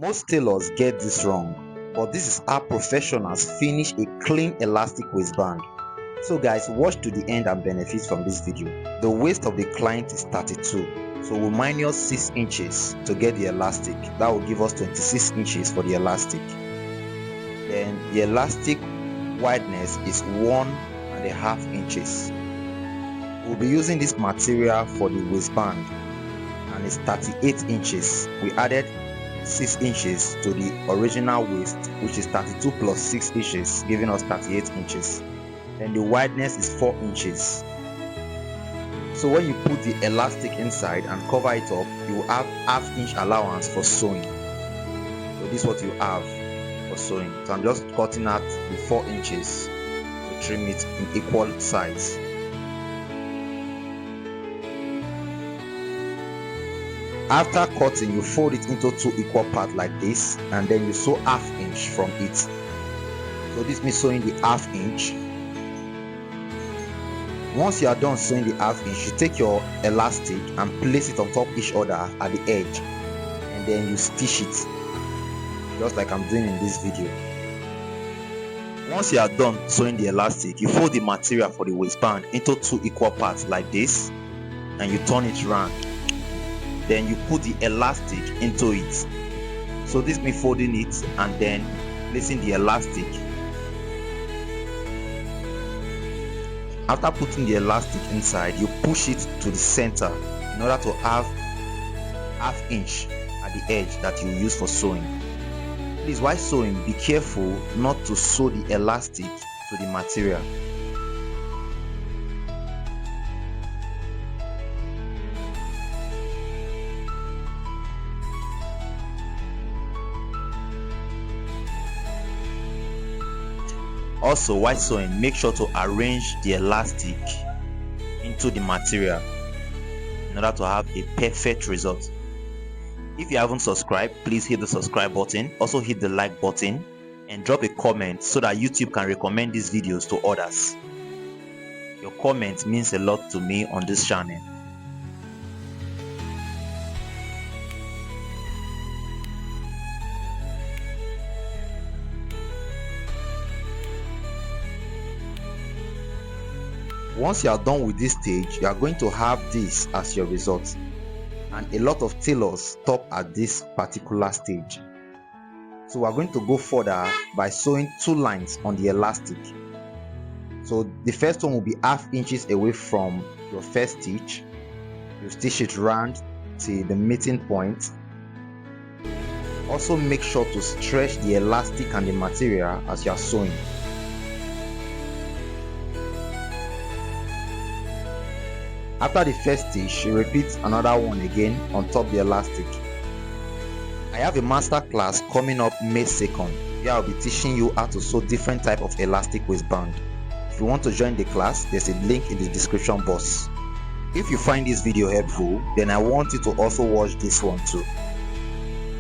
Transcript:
Most tailors get this wrong, but this is how professionals finish a clean elastic waistband. So guys, watch to the end and benefit from this video. The waist of the client is 32, so we'll minus 6 inches to get the elastic. That will give us 26 inches for the elastic. Then the elastic wideness is 1.5 inches. We'll be using this material for the waistband and it's 38 inches. We added 6 inches to the original waist, which is 32 plus 6 inches, giving us 38 inches. Then the wideness is 4 inches. So when you put the elastic inside and cover it up, you will have ½ inch allowance for sewing. So this is what you have for sewing. So I'm just cutting out the 4 inches to trim it in equal size. After cutting, you fold it into 2 equal parts like this, and then you sew ½ inch from it. So this means sewing the ½ inch. Once you are done sewing the ½ inch, you take your elastic and place it on top each other at the edge, and then you stitch it just like I'm doing in this video. Once you are done sewing the elastic, you fold the material for the waistband into 2 equal parts like this, and you turn it round. Then you put the elastic into it. So this means folding it and then placing the elastic. After putting the elastic inside, you push it to the center in order to have ½ inch at the edge that you use for sewing. Please, while sewing, be careful not to sew the elastic to the material. Also, while sewing, make sure to arrange the elastic into the material in order to have a perfect result. If you haven't subscribed, please hit the subscribe button. Also hit the like button and drop a comment so that YouTube can recommend these videos to others. Your comment means a lot to me on this channel. Once you are done with this stage, you are going to have this as your result, and a lot of tailors stop at this particular stage. So we are going to go further by sewing 2 lines on the elastic. So the first one will be ½ inches away from your first stitch. You stitch it round to the meeting point. Also make sure to stretch the elastic and the material as you are sewing. After the first stitch, you repeat another one again on top the elastic. I have a master class coming up May 2nd, where I'll be teaching you how to sew different type of elastic waistband. If you want to join the class, there's a link in the description box. If you find this video helpful, then I want you to also watch this one too.